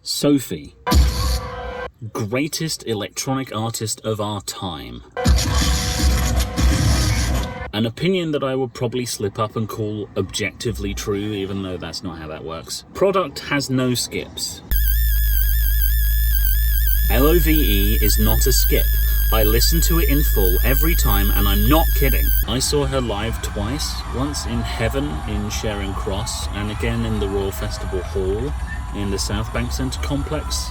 Sophie. Greatest electronic artist of our time. An opinion that I would probably slip up and call objectively true, even though that's not how that works. Product has no skips. LOVE is not a skip. I listen to it in full every time, and I'm not kidding. I saw her live twice, once in Heaven in Charing Cross, and again in the Royal Festival Hall in the South Bank Centre complex.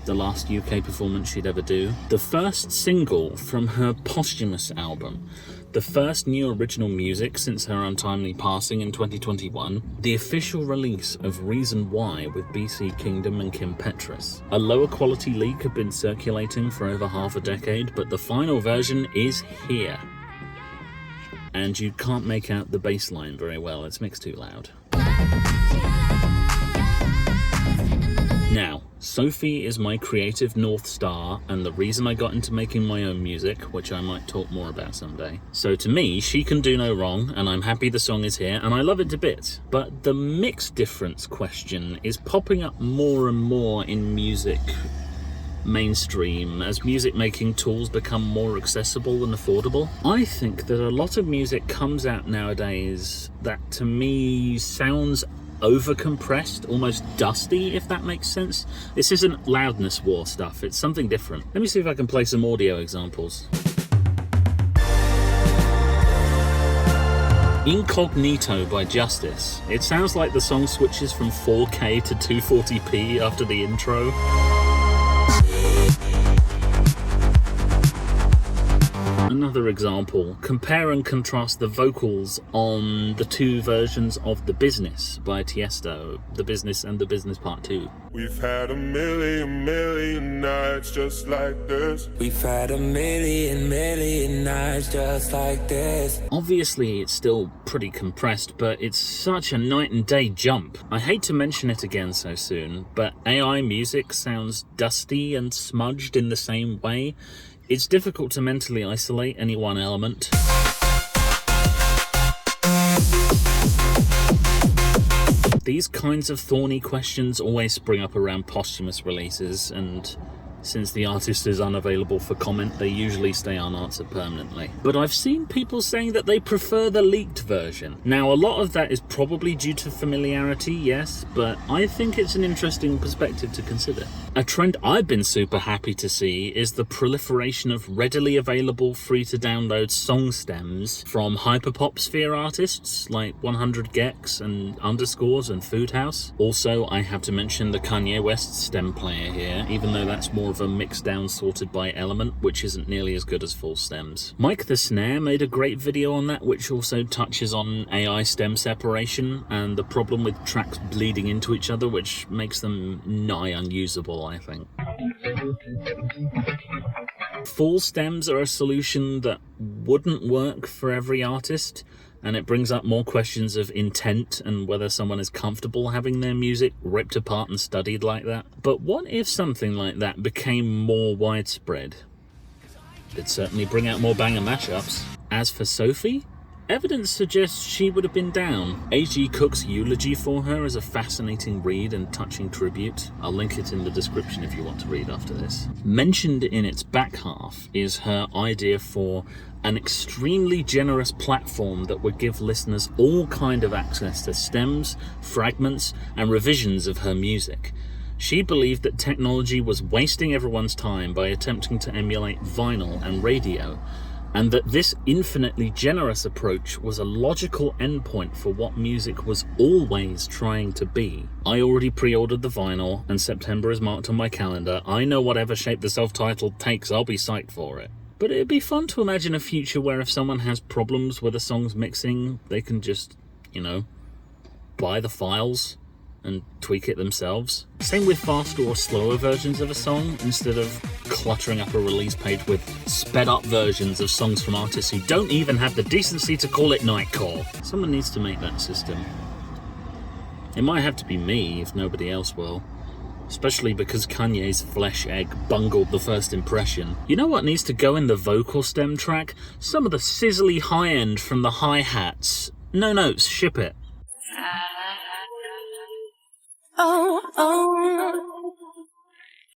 The last UK performance she'd ever do. The first single from her posthumous album, the first new original music since her untimely passing in 2021, the official release of Reason Why with BC Kingdom and Kim Petras. A lower quality leak had been circulating for over half a decade, but the final version is here. And you can't make out the bass line very well, it's mixed too loud. Now, Sophie is my creative North Star and the reason I got into making my own music, which I might talk more about someday. So to me, she can do no wrong, and I'm happy the song is here, and I love it to bits. But the mix difference question is popping up more and more in music mainstream as music making tools become more accessible and affordable. I think that a lot of music comes out nowadays that to me sounds over-compressed, almost dusty, if that makes sense. This isn't loudness war stuff, it's something different. Let me see if I can play some audio examples. Incognito by Justice. It sounds like the song switches from 4K to 240p after the intro. Another example, compare and contrast the vocals on the two versions of The Business by Tiesto, The Business and The Business Part 2. We've had a million nights just like this. We've had a million nights just like this. Obviously it's still pretty compressed, but it's such a night and day jump. I hate to mention it again so soon, but AI music sounds dusty and smudged in the same way. It's difficult to mentally isolate any one element. These kinds of thorny questions always spring up around posthumous releases, and since the artist is unavailable for comment, they usually stay unanswered permanently. But I've seen people saying that they prefer the leaked version. Now, a lot of that is probably due to familiarity, yes, but I think it's an interesting perspective to consider. A trend I've been super happy to see is the proliferation of readily available free-to-download song stems from hyperpop sphere artists like 100gex and Underscores and Food House. Also, I have to mention the Kanye West stem player here, even though that's more of a mixed down sorted by element, which isn't nearly as good as full stems. Mike the Snare made a great video on that, which also touches on AI stem separation and the problem with tracks bleeding into each other, which makes them nigh unusable, I think. Full stems are a solution that wouldn't work for every artist, and it brings up more questions of intent and whether someone is comfortable having their music ripped apart and studied like that. But what if something like that became more widespread? It'd certainly bring out more banger mashups. As for Sophie, evidence suggests she would have been down. A.G. Cook's eulogy for her is a fascinating read and touching tribute. I'll link it in the description if you want to read after this. Mentioned in its back half is her idea for an extremely generous platform that would give listeners all kind of access to stems, fragments, and revisions of her music. She believed that technology was wasting everyone's time by attempting to emulate vinyl and radio, and that this infinitely generous approach was a logical endpoint for what music was always trying to be. I already pre-ordered the vinyl, and September is marked on my calendar. I know whatever shape the self-titled takes, I'll be psyched for it. But it'd be fun to imagine a future where if someone has problems with a song's mixing, they can just, buy the files and tweak it themselves. Same with faster or slower versions of a song, instead of cluttering up a release page with sped up versions of songs from artists who don't even have the decency to call it nightcore. Someone needs to make that system. It might have to be me if nobody else will. Especially because Kanye's Flesh Egg bungled the first impression. You know what needs to go in the vocal stem track? Some of the sizzly high end from the hi-hats. No notes, ship it. Oh, oh.